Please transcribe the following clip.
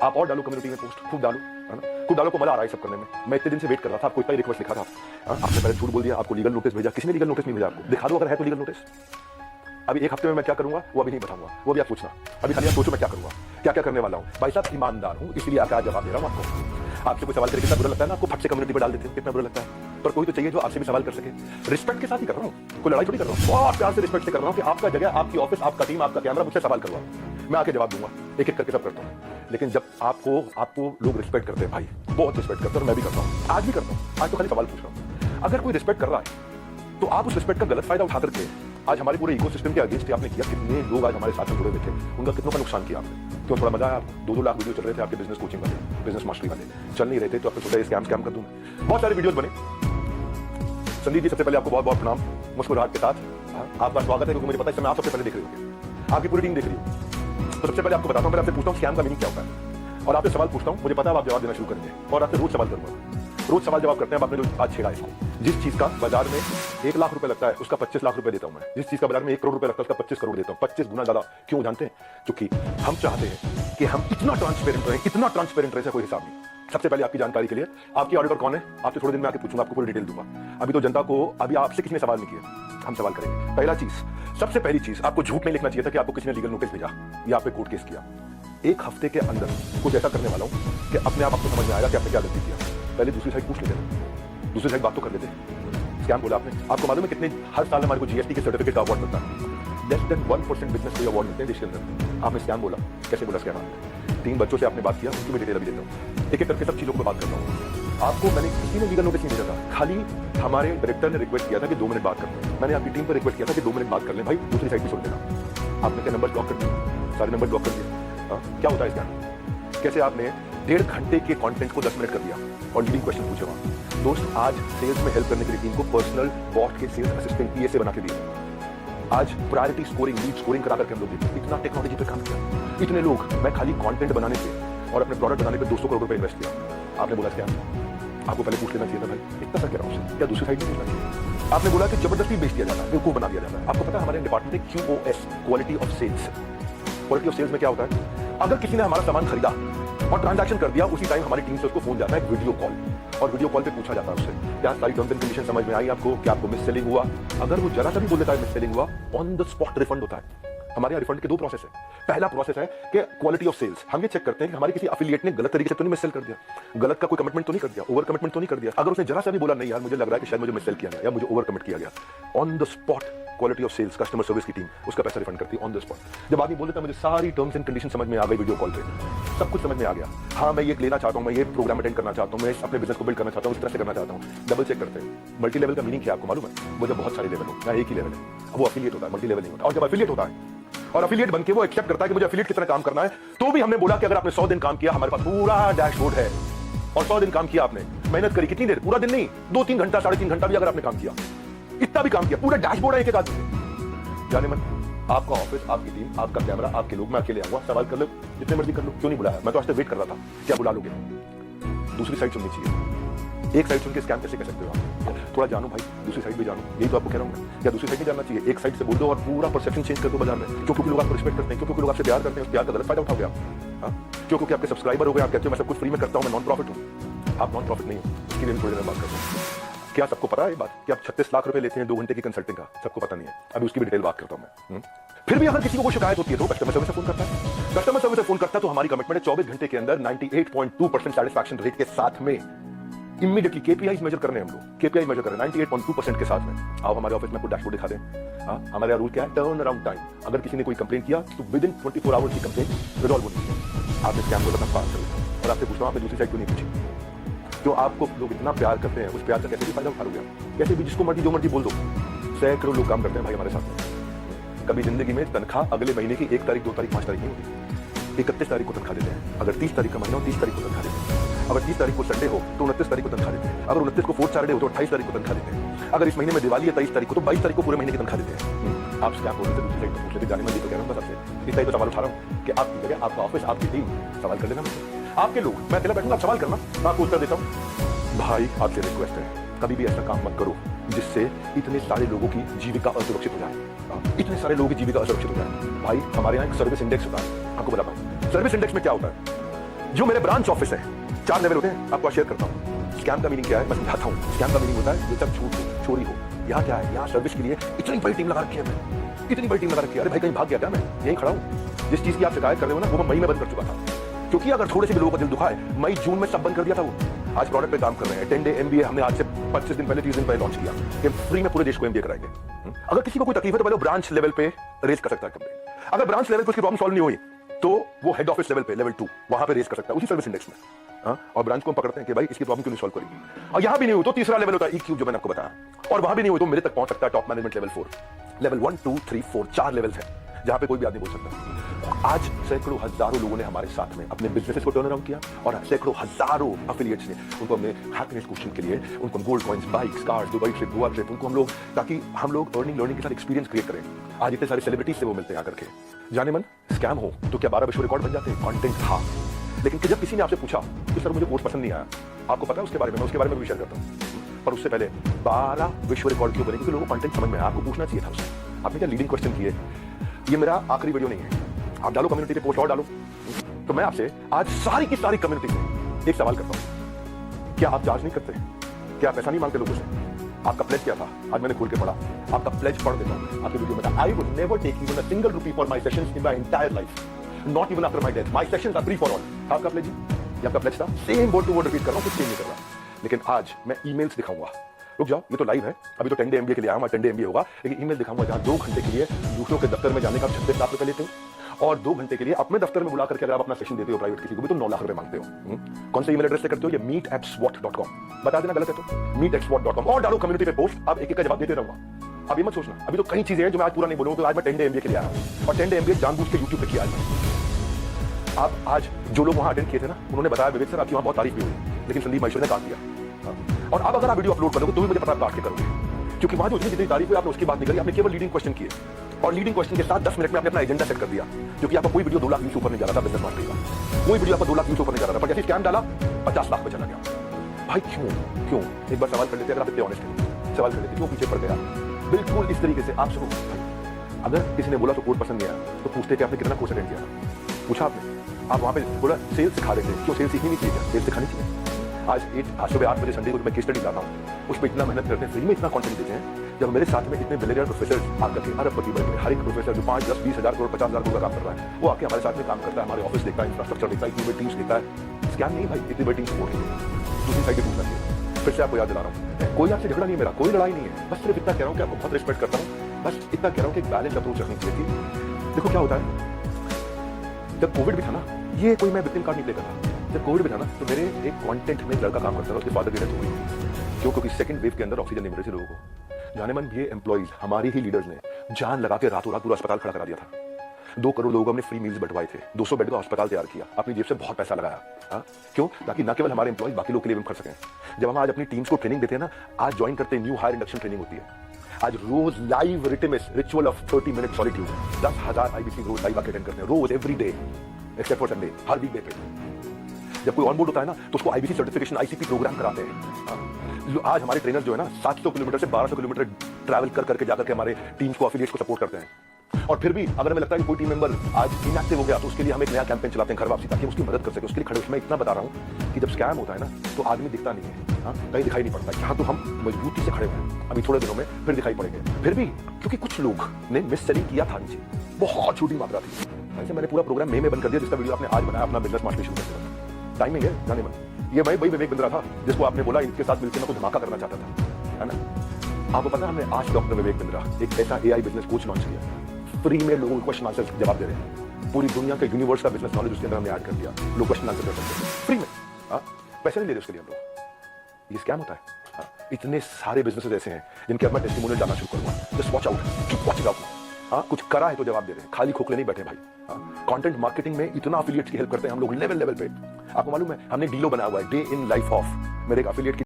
आप और डालो कम्युनिटी में पोस्ट, खूब डालो, है ना, खूब डालो, को मजा आ रहा है सब करने में। मैं इतने दिन से वेट कर रहा था, आपको इतना ही रिक्वेस्ट लिखा था, आपने पहले झूठ बोल दिया, आपको लीगल नोटिस भेजा, किसी ने लीगल नोटिस नहीं भेजा आपको, दिखा दो अगर है तो लीगल नोटिस। अभी एक हफ्ते में मैं क्या करूंगा वो अभी नहीं बताऊंगा, वो भी आप पूछना, अभी खाली आप सोचो मैं क्या करूंगा, क्या क्या करने वाला हूं। भाई साहब ईमानदार हूं, इसलिए आकर आज जवाब दे रहा हूं आपको। आपसे कोई सवाल करके कितना बुरा लगता है ना आपको, फट से कम्युनिटी पर डाल देते हो, कितना बुरा लगता है, पर कोई तो चाहिए जो आपसे भी सवाल कर सके। रिस्पेक्ट के साथ ही कर रहा हूं, कोई लड़ाई थोड़ी कर रहा हूं, बहुत प्यार से रिस्पेक्ट से कर रहा हूं कि आपका जगह, आपकी ऑफिस, आपका टीम, आपका कैमरा, मुझसे सवाल करवा, मैं आके जवाब दूंगा, एक एक करके सब करता हूं। लेकिन जब आपको लोग रिस्पेक्ट करते हैं भाई, बहुत रिस्पेक्ट करते हैं, मैं भी करता हूं, आज भी करता हूं, आज तो खाली सवाल पूछ रहा हूं। अगर कोई रिस्पेक्ट कर रहा है तो आप उस रिस्पेक्ट का गलत फायदा उठा करके आज हमारे पूरे इकोसिस्टम के अगेंस्ट आपने किया। कितने लोग आज हमारे साथ में जुड़े हुए थे, उनका कितनों का नुकसान किया आपने। क्यों, थोड़ा मजा आया आपको? 2-2 लाख वीडियो चल रहे थे आपके बिजनेस कोचिंग वाले, बिजनेस मास्टरी वाले, चल नहीं रहे थे तो आपने सोचा स्कैम कर दूं। बहुत सारे वीडियोस बने। संदीप जी सबसे पहले आपको बहुत बहुत प्रणाम, मुस्कुराहट के साथ आपका स्वागत है, क्योंकि मुझे पता है समय आप सबसे पहले देख रहे होंगे, आपकी पूरी टीम देख रही हो। तो सबसे पहले आपको बताता हूं, मैं आपसे पूछता हूं स्कैम का मीनिंग क्या होता है, और आपसे सवाल पूछता हूं, मुझे पता है आप जवाब देना शुरू करेंगे, और आपसे रोज सवाल करूंगा, रोज सवाल जवाब करते हैं। आपने जो आज छेड़ा इसको, जिस चीज का बाजार में 1 लाख रुपए लगता है उसका 25 लाख रुपए देता हूं मैं, जिस चीज का बाजार में 1 करोड़ रुपए लगता है उसका 25 करोड़ देता हूं, 25 गुना ज्यादा। क्यों जानते हैं? क्योंकि हम चाहते हैं कि हम इतना ट्रांसपेरेंट रहें, इतना ट्रांसपेरेंट रहे, कोई हिसाब नहीं। सबसे पहले आपकी जानकारी के लिए, आपकी ऑडिटर कौन है आपसे थोड़े दिन में आके पूछूंगा, आपको पूरी डिटेल दूंगा। अभी तो जनता को, अभी आपसे किसी ने सवाल नहीं किया, हम सवाल करेंगे। पहला चीज, सबसे पहली चीज, आपको झूठ नहीं लिखना चाहिए था कि आपको किसी ने लीगल नोटिस भेजा या आप पे कोर्ट केस किया। 1 हफ्ते के अंदर कुछ ऐसा करने वाला हूं कि अपने आप आपको समझ में आएगा कि आपने क्या गलती किया। पहले दूसरी साइड पूछ लेते हैं, दूसरी साइड बात तो कर लेते हैं। स्कैम बोला आपने, आपको मालूम है कितने हर साल हमारे को जीएसटी के सर्टिफिकेट का अवार्ड मिलता है? लेस देन 1% बिजनेस को अवार्ड मिलते हैं देश के अंदर। आपने स्कैम बोला, कैसे बोला स्कैम आपने? 3 बच्चों से आपने बात किया, उनकी भी डिटेल अभी देता हूं, एक एक करके सब चीजों को बात करता हूं। आपको मैंने किसी ने लीगल नोटिस नहीं भेजा था, खाली हमारे डायरेक्टर ने रिक्वेस्ट किया था कि 2 मिनट बात करते हैं। मैंने आपकी टीम पर रिक्वेस्ट किया था कि 2 मिनट बात कर लें भाई, दूसरी साइड भी सुन लेना। आपने क्या नंबर ब्लॉक कर दिए, सारे नंबर ब्लॉक कर दिए। क्या होता है स्कैम? कैसे आपने 1.5 घंटे के कंटेंट को 10 मिनट कर दिया और लीडिंग क्वेश्चन पूछे वहां। दोस्त, आज सेल्स में हेल्प करने के लिए टीम को पर्सनल बॉट के सेल्स असिस्टेंट पीए से बना के दिया। आज प्रायोरिटी स्कोरिंग, लीड स्कोरिंग करा करके हम लोग देते हैं। इतना टेक्नोलॉजी पे काम किया, इतने लोग, मैं खाली कंटेंट बनाने पे और अपने प्रोडक्ट बनाने पे 200 करोड़ रुपए इन्वेस्ट किया। आपने बोला स्कैम? आपको पहले पूछ लेना चाहिए था भाई, इतना सा कह रहा हूं, क्या दूसरी साइड नहीं पूछना चाहिए? आपने बोला कि जबरदस्ती बेच दिया जाता है, बेवकूफ बना दिया जाता है। आपको पता है हमारे डिपार्टमेंट में QoS, quality of sales. Quality of sales में क्या होता है? अगर किसी ने हमारा सामान खरीदा और ट्रांजैक्शन कर दिया, उसी टाइम हमारी टीम से उसको फोन जाता है, वीडियो कॉल, और वीडियो कॉल पे पूछा जाता है उससे क्या सारी टर्म्स एंड कंडीशन समझ में आई आपको, क्या आपको मिस सेलिंग हुआ। अगर वो जरा सा भी बोल देता है मिस सेलिंग हुआ, ऑन द स्पॉट रिफंड होता है। हमारे यहाँ रिफंड के 2 प्रोसेस है। पहला प्रोसेस है कि क्वालिटी ऑफ सेल्स, हम ये चेक करते हैं कि हमारे किसी एफिलिएट ने गलत तरीके से तो नहीं मिस सेल कर दिया, गलत का कोई कमिटमेंट तो नहीं कर दिया, ओवर कमिटमेंट तो नहीं कर दिया। अगर उसने जरा सा भी बोला नहीं यार मुझे लग रहा है कि शायद मुझे मिस सेल किया गया या मुझे ओवर कमिट किया गया, on the spot quality of sales customer service की टीम उसका पैसा रिफंड करती है ऑन द स्पॉट। जब आदमी बोल देता है मुझे सारी टर्म्स एंड कंडीशन समझ में आ गई, वीडियो कॉल पे सब कुछ समझ में आ गया, हाँ मैं ये लेना चाहता हूँ, मैं ये प्रोग्राम अटेंड करना चाहता हूँ, मैं अपने बिजनेस को बिल्ड करना चाहता हूँ, इस तरह से करना चाहता हूँ, डबल चेक करते हैं। मल्टी लेवल का मीनिंग क्या आपको मालूम है? वो जब बहुत सारे लेवल हो, ना एक ही लेवल है, वो एफिलिएट होता है, मल्टी लेवल नहीं होता। और जब एफिलिएट होता है और एफिलिएट बनके वो एक्सेप्ट करता है कि मुझे एफिलिएट की तरह काम करना है, तो भी हमने बोला कि अगर आपने 100 दिन काम किया, हमारे पास पूरा डैशबोर्ड है, और 100 दिन काम किया आपने, मेहनत करी, कितनी देर? पूरा दिन नहीं, 2-3 घंटा, 3.5 घंटा भी अगर आपने काम किया, इतना भी काम किया, पूरा डैशबोर्ड है एक एक आदमी। जाने मन, आपका ऑफिस, आपकी टीम, आपका कैमरा, आपके लोग, मैं अकेले आऊंगा, सवाल कर लो जितने मर्जी कर लो, क्यों नहीं बुलाया? मैं तो आज तक वेट कर रहा था, क्या बुला लोगे? दूसरी साइड सुननी चाहिए। एक साइड सुन के स्कैम कैसे कह सकते हो आप? थोड़ा जानो भाई, दूसरी साइड भी जानो, यही तो आपको कह रहा हूं मैं। क्या दूसरी साइड नहीं जानना चाहिए? एक साइड से बोल दो और पूरा परसेप्शन चेंज कर दो बाजार में। क्योंकि लोग आपको रिस्पेक्ट करते हैं, क्योंकि लोग आपसे प्यार करते हैं, उस प्यार का गलत फायदा उठाओगे आप। क्योंकि आपके सब्सक्राइबर हो गए, आप कहते हो मैं सब कुछ फ्री में करता हूं, मैं नॉन प्रॉफिट हूं। आप नॉन प्रॉफिट नहीं हो, इसकी भी थोड़ी देर बात करते हैं। क्या सबको पता है ये बात कि आप 36 लाख रुपए लेते हैं 2 घंटे की कंसल्टिंग का? सबको पता नहीं है, अभी उसकी भी डिटेल बात करता हूं मैं। फिर भी अगर किसी को शिकायत होती है तो कस्टमर सर्विस से फोन करता है, कस्टमर सर्विस से फोन करता है तो हमारी कमिटमेंट है 24 घंटे के अंदर 98.2% सैटिस्फैक्शन रेट के साथ में इमीडिएटली केपीआईज मेजर करने, हम लोग केपीआई मेजर करें 98.2% के साथ में। आओ हमारे ऑफिस में आपको डैशबोर्ड दिखा दें। हमारे रूल क्या है? Turn around time. अगर किसी ने कोई कंप्लेन किया तो विद इन 24 आवर्स की कंप्लेन रिजॉल्व होनी चाहिए। आपने स्कैम बोला था पास करो, और आपसे पूछता हूं आपने दूसरी साइड क्यों नहीं पूछी? क्यों आपको लोग इतना प्यार करते हैं, उस प्यार का कैसे भी फायदा उठा लोगे आप? कैसे भी जिसको मर्जी जो मर्जी बोल दो। सैकड़ों लोग काम करते हैं भाई हमारे साथ में। कभी जिंदगी में तनख्वाह अगले महीने की 1 तारीख, 2 तारीख, 5 तारीख नहीं होती, 31 तारीख को तनख्वाह देते हैं। अगर 30 तारीख का महीना हो 30 तारीख को तनख्वाह देते हैं। अगर 30 तारीख को संडे हो तो 29 तारीख को तनख्वाह देते हैं। अगर 29 को 4th सैटरडे हो तो 28 तारीख को तनख्वाह देते हैं। अगर इस महीने में दिवाली है 23 तारीख को तो 22 तारीख को पूरे महीने की तनख्वाह देते हैं। आप स्कैम बोलने से दूसरी साइड तो पूछ लेते, जाने मन तो कह रहा हूं बस आपसे इतना ही तो सवाल उठा रहा हूं कि आपकी जगह, आपका ऑफिस, आपकी टीम सवाल कर लेना मुझसे। आपके लोग, मैं अकेला बैठूंगा, आप सवाल करना, मैं आपको उत्तर देता हूं। भाई आपसे रिक्वेस्ट है, कभी भी ऐसा काम मत करो जिससे इतने सारे लोगों की जीविका असुरक्षित हो जाए, इतने सारे लोगों की जीविका असुरक्षित हो जाए। भाई हमारे यहाँ एक सर्विस इंडेक्स होता है, आपको बताता हूँ। सर्विस इंडेक्स में क्या होता है? जो मेरे ब्रांच ऑफिस है, 4 लेवल होते हैं, आपको शेयर करता हूं। स्कैम का मीनिंग क्या है मैं समझाता हूं। स्कैम का मीनिंग होता है ये सब छूट हो, चोरी हो। यहाँ क्या है, यहाँ सर्विस के लिए इतनी बड़ी टीम लगा रखी है, मैं इतनी बड़ी टीम लगा रखी है। अरे भाई कहीं भाग गया क्या, मैं यहीं खड़ा हूँ। जिस चीज की आप शिकायत कर रहे हो ना, वो मैं मई में बंद कर चुका था, क्योंकि अगर थोड़े से भी लोगों का दिल दुखा है, मई जून में सब बंद कर दिया था। वो आज प्रोडक्ट पे काम कर रहे हैं। 10 डे MBA हमने आज से 25 दिन पहले 30 दिन पहले लॉन्च किया कि फ्री में पूरे देश को MBA कराएंगे। अगर किसी को कोई तकलीफ है तो पहले ब्रांच लेवल पे रेज कर सकता है कंप्लेंट। अगर ब्रांच लेवल पे उसकी प्रॉब्लम सॉल्व नहीं हुई तो वो हेड ऑफिस लेवल पे लेवल 2 वहां पे रेज कर सकता है, उसी सर्विस इंडेक्स में। और ब्रांच को हम पकड़ते हैं कि भाई इसकी प्रॉब्लम क्यों नहीं सॉल्व करेगी। और यहां भी नहीं हुई तो तीसरा लेवल होता है EQ, जो मैंने आपको बताया। और वहां भी नहीं हुई तो मेरे तक पहुंच सकता है top management level 4। Level 1 2 3 4 4 levels हैं जहां पे कोई भी आदमी बोल सकता है। आज सैकड़ों हजारों लोगों ने हमारे साथ में अपने बिजनेसेस को टर्न अराउंड किया, और सैकड़ों हजारों एफिलिएट्स ने उनको हमने हैप्पीनेस क्वेश्चन के लिए उनको gold coins, bikes, cars, Dubai trip, Goa trip, उनको हम लोग, ताकि हम लोग अर्निंग लर्निंग के साथ एक्सपीरियंस क्रिएट करें। आज इतने सारे सेलिब्रिटीज से वो मिलते हैं आकर के। जाने मन स्कैम हो तो क्या 12 विश्व रिकॉर्ड बन जाते हैं? कंटेंट था, लेकिन जब किसी ने आपसे पूछा कि सर मुझे कोर्स पसंद नहीं आया, आपको पता है उसके बारे में, मैं उसके बारे में भी शेयर करता हूं। पर उससे पहले 12 विश्व रिकॉर्ड क्यों बने? क्योंकि लोगों को कंटेंट समझ में आया। आपको पूछना चाहिए था उससे। आपने क्या लीडिंग क्वेश्चन किए। ये मेरा आखिरी वीडियो नहीं है, आप डालो कम्युनिटी पे, पोस्ट और डालो। तो मैं आपसे आज सारी की सारी कम्युनिटी में एक सवाल करता हूं, क्या आप चार्ज नहीं करते? क्या आप पैसा नहीं मांगते लोगों से? आपका प्लेज क्या था? आज मैंने खोल के पढ़ा, आपका प्लेज पढ़ देता हूं आपके वीडियो में। I would never take even a single rupee for my sessions in my entire life, not even after my death. My sessions are free for all. आपका प्लेज, ये आपका प्लेज था। Same word to word repeat कर रहा हूं, कुछ change नहीं कर रहा। लेकिन आज मैं ईमेल्स दिखाऊंगा। रुक जाओ, ये तो लाइव है, अभी तो 10 डे MBA के लिए आया हूं, 10 डे MBA होगा, लेकिन ईमेल दिखाऊंगा जहां 2 घंटे के लिए दूसरों के दफ्तर में जाने का 36 लाख रुपए लेते हो, और 2 घंटे के लिए अपने दफ्तर में बुला करके अगर आप अपना सेशन देते हो प्राइवेट किसी को भी तो 9 लाख रुपए मांगते हो। कौन से ईमेल एड्रेस से करते हो? ये meet@swat.com। बता देना गलत है तो meet@swat.com, और डालो कम्युनिटी पे पोस्ट। अब एक एक का जवाब देते रहूंगा। अब ये मत सोचना, अभी तो कई चीजें हैं जो मैं आज पूरा नहीं बोलूंगा, तो आज मैं 10 डे MBA के लिए आया हूं, और 10 डे MBA जानबूझ के YouTube पे किया आज। आप आज जो लोग वहां अटेंड किए थे ना, उन्होंने बताया विवेक सर आपकी वहां बहुत तारीफ भी हुई, लेकिन संदीप महेश्वरी ने काट दिया। और अब अगर आप वीडियो अपलोड करोगे तो भी मुझे पता है काट के करोगे, क्योंकि वहां जो जितनी तारीफ हुई आपने उसकी बात नहीं करी, आपने केवल लीडिंग क्वेश्चन किए, और लीडिंग क्वेश्चन के साथ 10 मिनट में आपने अपना एजेंडा सेट कर दिया, क्योंकि आपका कोई वीडियो 2 लाख व्यूज ऊपर नहीं जा रहा था बिजनेस मार्केटिंग का। कोई वीडियो आपका 2 लाख व्यूज ऊपर नहीं जा रहा था, पर जैसे स्कैम डाला 50 लाख पे चला गया। भाई क्यों? एक बार सवाल कर लेते, अगर आप इतने ऑनेस्ट हैं, सवाल कर लेते क्यों पीछे पड़ गया? बिल्कुल इस तरीके से आप सुनो, अगर किसी ने बोला तो कोर्स पसंद नहीं आया तो पूछते कि आपने कितना कोर्स अटेंड किया, पूछा आपने? आप वहां पे बोला सेल्स सिखा रहे थे, क्यों सेल्स सीखनी नहीं चाहिए? सेल्स सिखानी चाहिए। आज सुबह 8 बजे संडे को मैं केस स्टडी लाता हूँ, उस पर इतना मेहनत करते हैं, फ्री में इतना कंटेंट देते हैं। जब मेरे साथ में इतने बिलियनियर प्रोफेसर आकर के, अरबपति बने, हर एक प्रोफेसर जो 5, 10, 20 हजार करोड़, 50 हजार करोड़ का काम कर रहा है, वो आके हमारे साथ में काम करता है, हमारे ऑफिस देखता है, इंफ्रास्ट्रक्चर देखता है, इतनी बड़ी टीम्स देखता है। स्कैम नहीं भाई, इतनी बड़ी टीम सपोर्ट है। दूसरी साइड पे पूछना चाहिए। फिर से आपको याद दिला रहा हूँ, कोई आपसे झगड़ा नहीं है, मेरा कोई लड़ाई नहीं है, बस सिर्फ इतना कह रहा हूँ कि आपको बहुत रिस्पेक्ट करता हूँ, बस इतना कह रहा हूँ कि एक बैलेंस अप्रोच रखनी चाहिए थी। देखो क्या होता है, जब कोविड भी था ना, ये कोई मैं विक्टिम कार्ड नहीं प्ले कर रहा, जब कोविड में था ना, तो मेरे एक कंटेंट में एक लड़का काम करता था, उसके फादर की डेथ हो गई। क्योंकि सेकंड वेव के अंदर ऑक्सीजन नहीं मिल रही थी लोगों को। जाने मन भी एम्प्लॉइज, हमारे ही लीडर्स ने जान लगा के रातों रात पूरा अस्पताल खड़ा करा दिया था। 2 करोड़ लोगों को हमने फ्री मील्स बंटवाए थे, 200 बेड का अस्पताल तैयार किया, अपनी जेब से बहुत पैसा लगाया। क्यों? ताकि न केवल हमारे एम्प्लॉइज बाकी लोग के लिए भी कर सकें। जब हम आज अपनी टीम्स को ट्रेनिंग देते हैं ना, आज ज्वाइन करते हैं, न्यू हायर इंडक्शन ट्रेनिंग होती है। आज रोज लाइव रिटिमिस ritual of 30 minute solitude, 10,000 IBC रोज लाइव आके अटेंड करते हैं, रोज every day except for Sunday, हर वीक डे पे। जब कोई ऑनबोर्ड होता है ना, तो उसको IBC सर्टिफिकेशन, ICP प्रोग्राम कराते हैं। आज हमारे ट्रेनर जो है ना, 700 किलोमीटर से 1200 किलोमीटर ट्रैवल कर करके जाकर के हमारे टीम्स को, एफिलिएट्स को सपोर्ट करते हैं। और फिर भी अगर हमें लगता है कि कोई टीम मेंबर आज इनएक्टिव हो गया, तो उसके लिए हम एक नया कैंपेन चलाते हैं, घर वापसी, ताकि उसकी मदद कर सके, उसके लिए खड़े। उसमें इतना बता रहा हूं कि जब स्कैम होता है ना, तो आदमी दिखता नहीं है, कहीं दिखाई नहीं पड़ता। यहाँ तो हम मजबूती से खड़े हुए हैं, अभी थोड़े दिनों में फिर दिखाई पड़ेंगे। फिर भी क्योंकि कुछ लोग ने मिस सेलिंग किया था नीचे, बहुत छोटी मात्रा थी, ऐसे मैंने पूरा प्रोग्राम मई में बंद कर दिया, जिसका वीडियो आपने आज बनाया अपना बिजनेस मास्टरी शुरू करते वक्त। टाइमिंग है जाने मन, ये भाई विवेक बिंद्रा था जिसको आपने बोला इनके साथ मिलकर मैं कुछ धमाका करना चाहता था, है ना? आपको पता है हमने आज डॉक्टर विवेक बिंद्रा एक ऐसा AI बिजनेस कोच लॉन्च किया, फ्री में लोगों को क्वेश्चन आंसर जवाब दे रहे हैं। पूरी दुनिया का यूनिवर्स का बिजनेस नॉलेज उसके अंदर हमने ऐड कर दिया, लोग क्वेश्चन आंसर कर सकते हैं फ्री में। पैसे नहीं ले रहे उसके लिए हम लोग। ये स्कैम होता है। इतने सारे बिजनेसेस ऐसे हैं जिनके अब मैं टेस्टिमोनियल डालना शुरू करूंगा। Just watch out, keep watching out. कुछ करा है तो जवाब दे रहे हैं, खाली खोखले नहीं बैठे भाई। कंटेंट मार्केटिंग में इतना एफिलिएट्स की हेल्प करते हैं हम लोग लेवल पे। आपको मालूम है हमने डीलो बनाया हुआ है, डे इन लाइफ ऑफ, मेरे एक एफिलिएट